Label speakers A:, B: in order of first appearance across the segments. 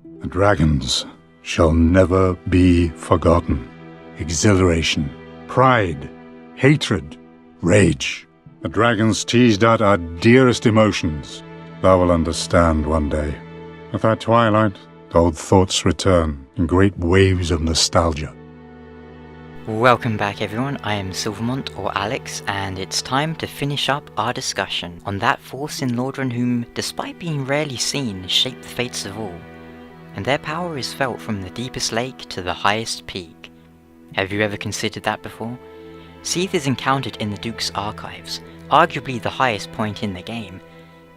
A: The dragons shall never be forgotten. Exhilaration, pride, hatred, rage. The dragons teased out our dearest emotions. Thou will understand one day. With that twilight, the old thoughts return in great waves of nostalgia.
B: Welcome back everyone, I am Mont or Alex, and it's time to finish up our discussion on that force in Lordran whom, despite being rarely seen, shape the fates of all. And their power is felt from the deepest lake to the highest peak. Have you ever considered that before? Seath is encountered in the Duke's archives, arguably the highest point in the game,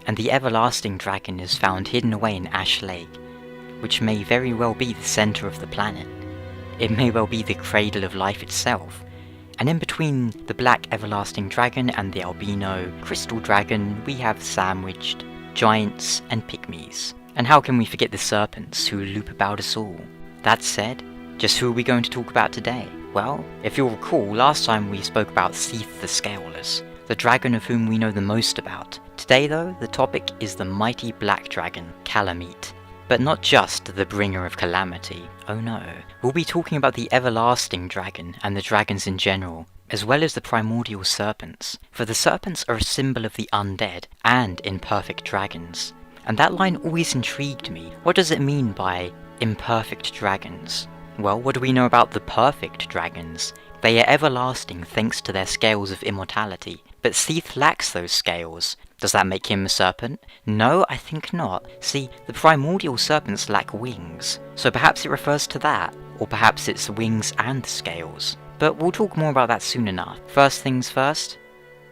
B: and the everlasting dragon is found hidden away in Ash Lake, which may very well be the centre of the planet. It may well be the cradle of life itself, and in between the black everlasting dragon and the albino crystal dragon we have sandwiched giants and pygmies. And how can we forget the serpents who loop about us all? That said, just who are we going to talk about today? Well, if you'll recall, last time we spoke about Seath the Scaleless, the dragon of whom we know the most about. Today though, the topic is the mighty black dragon, Kalameet. But not just the Bringer of Calamity, oh no. We'll be talking about the everlasting dragon and the dragons in general, as well as the primordial serpents, for the serpents are a symbol of the undead and imperfect dragons. And that line always intrigued me. What does it mean by imperfect dragons? Well, what do we know about the perfect dragons? They are everlasting thanks to their scales of immortality, but Seath lacks those scales. Does that make him a serpent? No, I think not. See, the primordial serpents lack wings, so perhaps it refers to that, or perhaps it's wings and scales. But we'll talk more about that soon enough. First things first,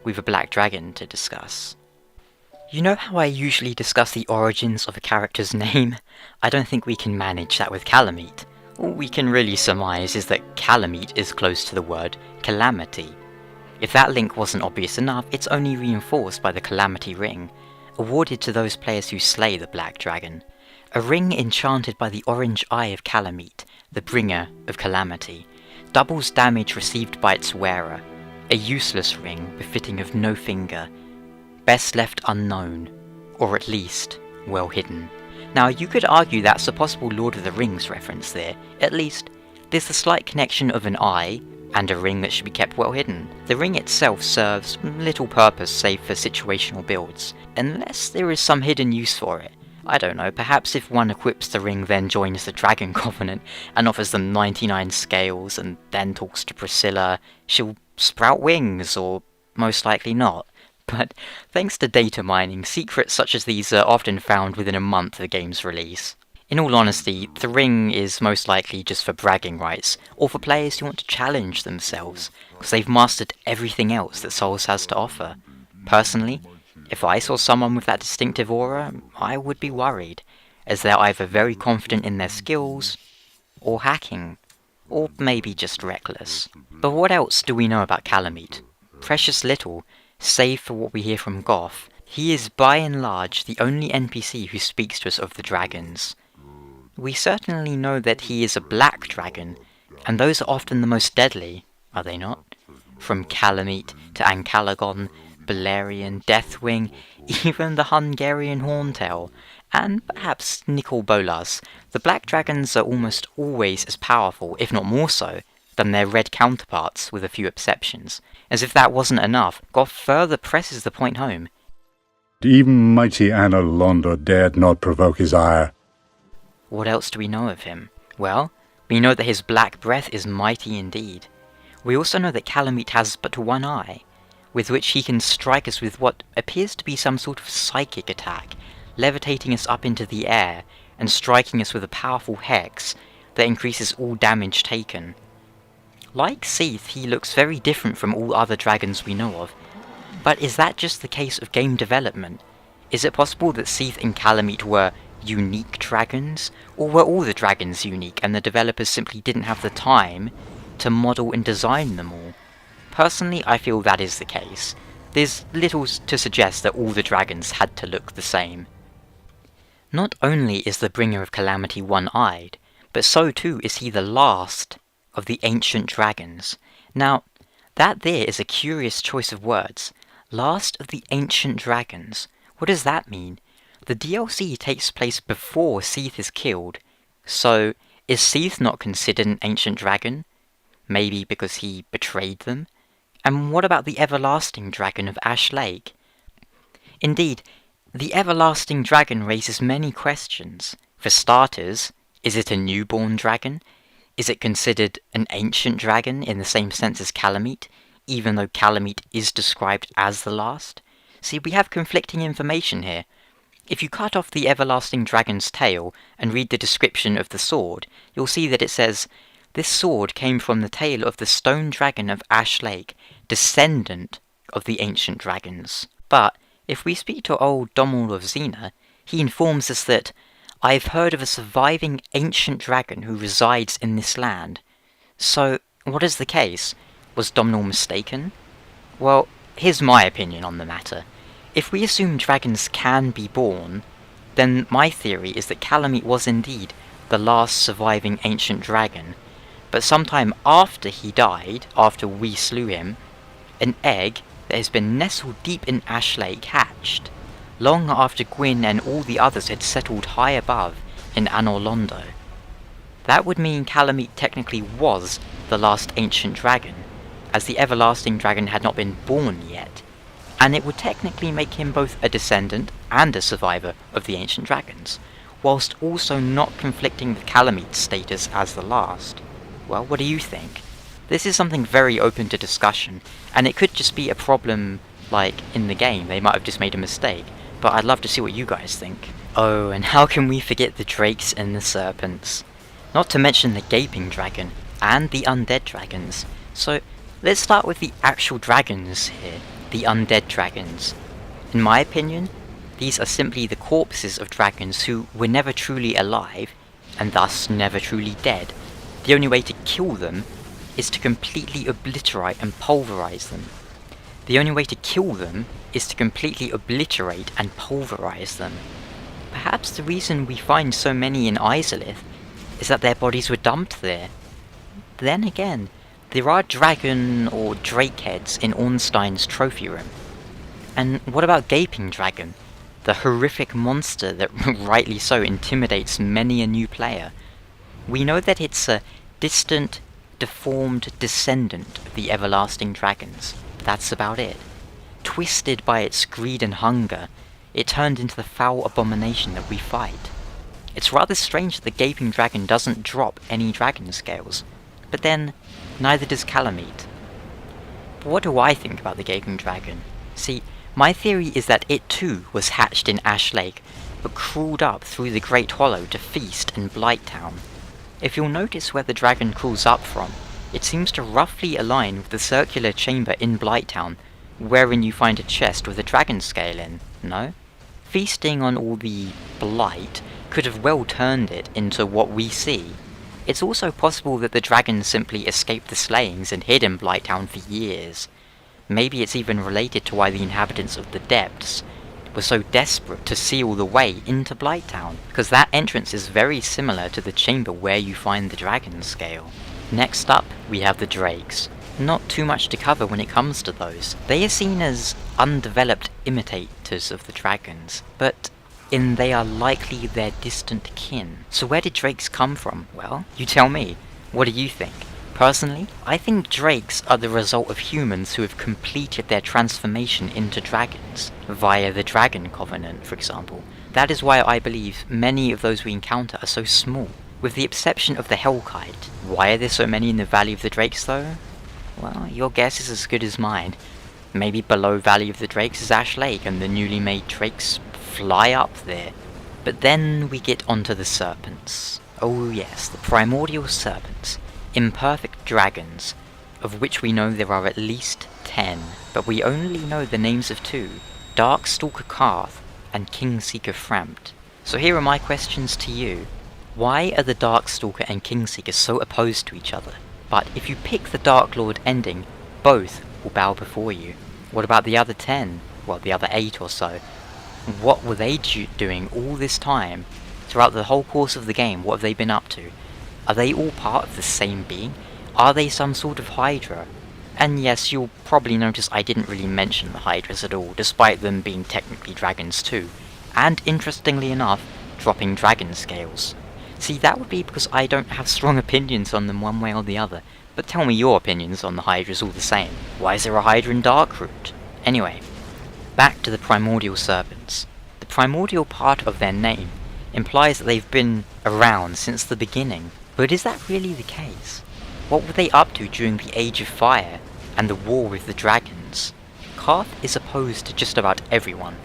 B: we've a black dragon to discuss. You know how I usually discuss the origins of a character's name? I don't think we can manage that with Kalameet. All we can really surmise is that Kalameet is close to the word calamity. If that link wasn't obvious enough, it's only reinforced by the Calamity Ring, awarded to those players who slay the Black Dragon. A ring enchanted by the orange eye of Kalameet, the Bringer of Calamity, doubles damage received by its wearer, a useless ring befitting of no finger, best left unknown, or at least, well hidden. Now you could argue that's a possible Lord of the Rings reference there, at least there's the slight connection of an eye, and a ring that should be kept well hidden. The ring itself serves little purpose save for situational builds, unless there is some hidden use for it. I don't know, perhaps if one equips the ring then joins the Dragon Covenant and offers them 99 scales and then talks to Priscilla, she'll sprout wings, or most likely not. But thanks to data mining, secrets such as these are often found within a month of the game's release. In all honesty, the ring is most likely just for bragging rights, or for players who want to challenge themselves, because they've mastered everything else that Souls has to offer. Personally, if I saw someone with that distinctive aura, I would be worried, as they're either very confident in their skills, or hacking, or maybe just reckless. But what else do we know about Kalameet? Precious little, save for what we hear from Goth. He is by and large the only NPC who speaks to us of the dragons. We certainly know that he is a black dragon, and those are often the most deadly, are they not? From Kalameet to Ancalagon, Balerion, Deathwing, even the Hungarian Horntail, and perhaps Bolas, the black dragons are almost always as powerful, if not more so, than their red counterparts, with a few exceptions. As if that wasn't enough, Goth further presses the point home.
A: Even mighty Anna Londo dared not provoke his ire.
B: What else do we know of him? Well, we know that his black breath is mighty indeed. We also know that Kalameet has but one eye, with which he can strike us with what appears to be some sort of psychic attack, levitating us up into the air and striking us with a powerful hex that increases all damage taken. Like Seath, he looks very different from all other dragons we know of, but is that just the case of game development? Is it possible that Seath and Kalameet were unique dragons, or were all the dragons unique and the developers simply didn't have the time to model and design them all? Personally, I feel that is the case. There's little to suggest that all the dragons had to look the same. Not only is the Bringer of Calamity one-eyed, but so too is he the last of the ancient dragons. Now, that there is a curious choice of words. Last of the ancient dragons. What does that mean? The DLC takes place before Seath is killed, So, is Seath not considered an ancient dragon? Maybe because he betrayed them? And what about the everlasting dragon of Ash Lake? Indeed, the everlasting dragon raises many questions. For starters, is it a newborn dragon? Is it considered an ancient dragon in the same sense as Kalameet, even though Kalameet is described as the last? See, we have conflicting information here. If you cut off the everlasting dragon's tail and read the description of the sword, you'll see that it says, "This sword came from the tail of the stone dragon of Ash Lake, descendant of the ancient dragons." But if we speak to old Dommel of Xena, he informs us that, "I've heard of a surviving ancient dragon who resides in this land." So, what is the case? Was Domhnall mistaken? Well, here's my opinion on the matter. If we assume dragons can be born, then my theory is that Kalameet was indeed the last surviving ancient dragon, but sometime after he died, after we slew him, an egg that has been nestled deep in Ash Lake hatched, long after Gwyn and all the others had settled high above in Anor Londo. That would mean Kalameet technically was the last ancient dragon, as the everlasting dragon had not been born yet, and it would technically make him both a descendant and a survivor of the ancient dragons, whilst also not conflicting with Kalameet's status as the last. Well, what do you think? This is something very open to discussion, and it could just be a problem, like, in the game, they might have just made a mistake, but I'd love to see what you guys think. Oh, and how can we forget the drakes and the serpents? Not to mention the gaping dragon, and the undead dragons. So, let's start with the actual dragons here. The undead dragons. In my opinion, these are simply the corpses of dragons who were never truly alive, and thus never truly dead. The only way to kill them is to completely obliterate and pulverize them. The only way to kill them is to completely obliterate and pulverize them. Perhaps the reason we find so many in Izalith is that their bodies were dumped there. Then again, there are dragon or drake heads in Ornstein's trophy room. And what about Gaping Dragon? The horrific monster that rightly so intimidates many a new player. We know that it's a distant, deformed descendant of the everlasting dragons. That's about it. Twisted by its greed and hunger, it turned into the foul abomination that we fight. It's rather strange that the Gaping Dragon doesn't drop any dragon scales. But then, neither does Kalameet. But what do I think about the Gaping Dragon? See, my theory is that it too was hatched in Ash Lake, but crawled up through the Great Hollow to feast in Blighttown. If you'll notice where the dragon crawls up from, it seems to roughly align with the circular chamber in Blighttown, wherein you find a chest with a dragon scale in, no? Feasting on all the blight could have well turned it into what we see. It's also possible that the dragon simply escaped the slayings and hid in Blighttown for years. Maybe it's even related to why the inhabitants of the Depths were so desperate to seal the way into Blighttown, because that entrance is very similar to the chamber where you find the dragon scale. Next up, we have the drakes. Not too much to cover when it comes to those. They are seen as undeveloped imitators of the dragons, but they are likely their distant kin. So where did drakes come from? Well, you tell me. What do you think? Personally, I think drakes are the result of humans who have completed their transformation into dragons, via the Dragon Covenant, for example. That is why I believe many of those we encounter are so small, with the exception of the Hellkite. Why are there so many in the Valley of the Drakes though? Well, your guess is as good as mine. Maybe below Valley of the Drakes is Ash Lake and the newly made drakes fly up there. But then we get onto the serpents. Oh yes, the primordial serpents. Imperfect dragons, of which we know there are at least 10, but we only know the names of 2, Darkstalker Karth and Kingseeker Frampt. So here are my questions to you. Why are the Darkstalker and Kingseeker so opposed to each other? But if you pick the Dark Lord ending, both will bow before you. What about the other 10? Well, the other 8 or so. What were they doing all this time? Throughout the whole course of the game, what have they been up to? Are they all part of the same being? Are they some sort of hydra? And yes, you'll probably notice I didn't really mention the hydras at all, despite them being technically dragons too. And interestingly enough, dropping dragon scales. See, that would be because I don't have strong opinions on them one way or the other, but tell me your opinions on the hydras all the same. Why is there a hydra in Darkroot? Anyway, back to the primordial serpents. The primordial part of their name implies that they've been around since the beginning, but is that really the case? What were they up to during the Age of Fire and the war with the dragons? Karth is opposed to just about everyone,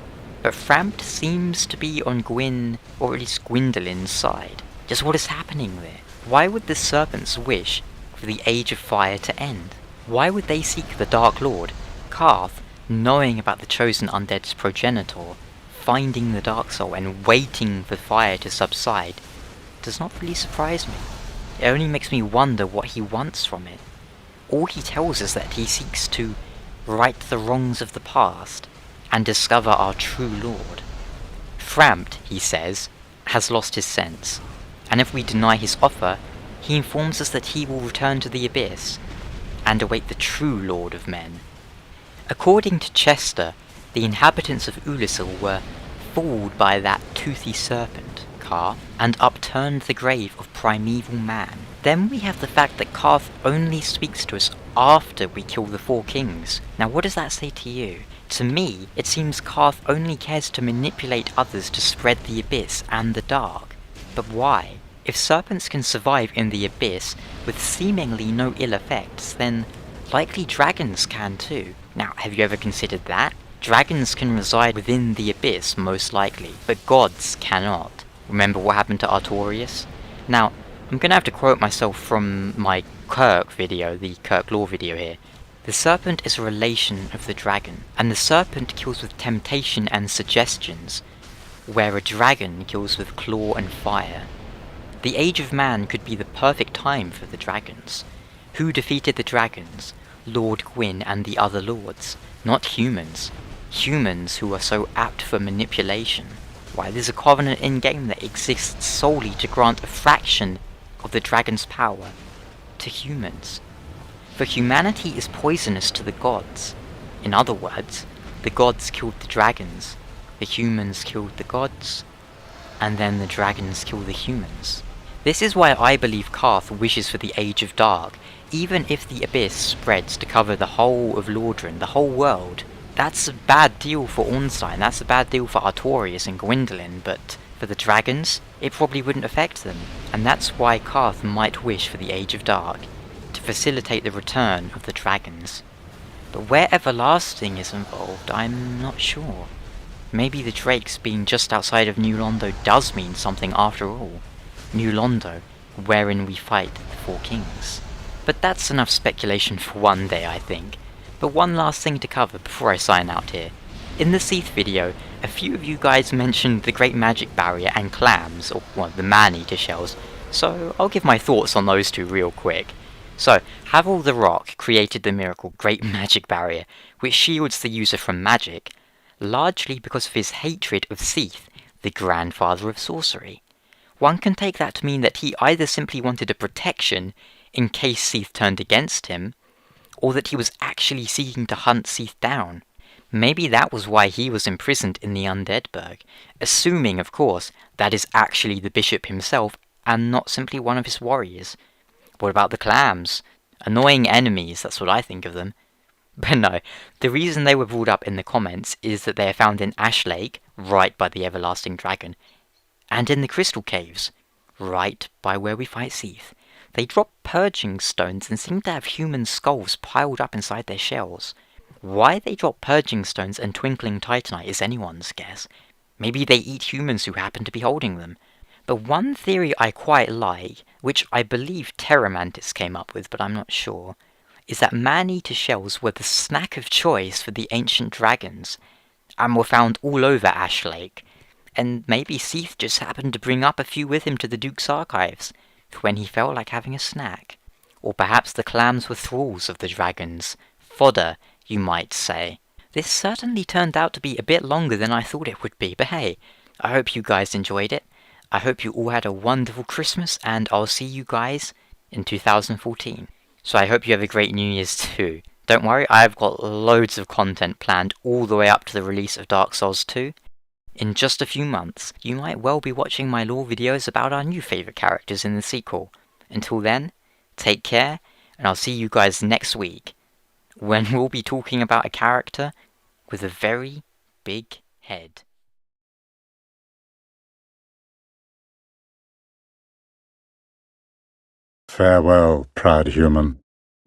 B: but Frampt seems to be on Gwyn, or at least Gwyndolin's side. Just what is happening there? Why would the serpents wish for the Age of Fire to end? Why would they seek the Dark Lord? Karth, knowing about the chosen undead's progenitor, finding the Dark Soul and waiting for fire to subside, does not really surprise me. It only makes me wonder what he wants from it. All he tells us that he seeks to right the wrongs of the past and discover our true Lord. Frampt, he says, has lost his sense, and if we deny his offer, he informs us that he will return to the Abyss and await the true Lord of Men. According to Chester, the inhabitants of Ulisil were fooled by that toothy serpent, Karth, and upturned the grave of primeval man. Then we have the fact that Karth only speaks to us after we kill the four kings. Now what does that say to you? To me, it seems Karth only cares to manipulate others to spread the Abyss and the Dark. But why? If serpents can survive in the Abyss with seemingly no ill effects, then likely dragons can too. Now, have you ever considered that? Dragons can reside within the Abyss, most likely, but gods cannot. Remember what happened to Artorias? Now, I'm gonna have to quote myself from my Kirk video, the Kirk lore video here. The serpent is a relation of the dragon, and the serpent kills with temptation and suggestions, where a dragon kills with claw and fire. The Age of Man could be the perfect time for the dragons. Who defeated the dragons? Lord Gwyn and the other lords, not humans. Humans who are so apt for manipulation. Why, there's a covenant in-game that exists solely to grant a fraction of the dragon's power to humans. For humanity is poisonous to the gods. In other words, the gods killed the dragons, the humans killed the gods, and then the dragons kill the humans. This is why I believe Karth wishes for the Age of Dark, even if the Abyss spreads to cover the whole of Lordran, the whole world. That's a bad deal for Ornstein, that's a bad deal for Artorias and Gwendolyn, but for the dragons, it probably wouldn't affect them. And that's why Karth might wish for the Age of Dark, to facilitate the return of the dragons. But where Everlasting is involved, I'm not sure. Maybe the Drakes being just outside of New Londo does mean something after all. New Londo, wherein we fight the Four Kings. But that's enough speculation for one day, I think. But one last thing to cover before I sign out here. In the Seath video, a few of you guys mentioned the Great Magic Barrier and clams, or well, the man-eater shells, so I'll give my thoughts on those two real quick. So, Havel the Rock created the miracle Great Magic Barrier, which shields the user from magic, largely because of his hatred of Seath, the grandfather of sorcery. One can take that to mean that he either simply wanted a protection in case Seath turned against him, or that he was actually seeking to hunt Seath down. Maybe that was why he was imprisoned in the Undeadburg, assuming, of course, that is actually the bishop himself and not simply one of his warriors. What about the clams? Annoying enemies, that's what I think of them. But no, the reason they were brought up in the comments is that they are found in Ash Lake, right by the Everlasting Dragon, and in the Crystal Caves, right by where we fight Seath. They drop purging stones and seem to have human skulls piled up inside their shells. Why they drop purging stones and twinkling titanite is anyone's guess. Maybe they eat humans who happen to be holding them. But one theory I quite like, which I believe Terramantis came up with, but I'm not sure, is that man-eater shells were the snack of choice for the ancient dragons, and were found all over Ash Lake, and maybe Seath just happened to bring up a few with him to the Duke's archives, for when he felt like having a snack. Or perhaps the clams were thralls of the dragons, fodder, you might say. This certainly turned out to be a bit longer than I thought it would be, but hey, I hope you guys enjoyed it. I hope you all had a wonderful Christmas, and I'll see you guys in 2014. So I hope you have a great New Year's too. Don't worry, I've got loads of content planned all the way up to the release of Dark Souls 2. In just a few months, you might well be watching my lore videos about our new favourite characters in the sequel. Until then, take care, and I'll see you guys next week, when we'll be talking about a character with a very big head.
A: Farewell, proud human.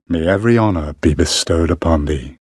A: May every honor be bestowed upon thee.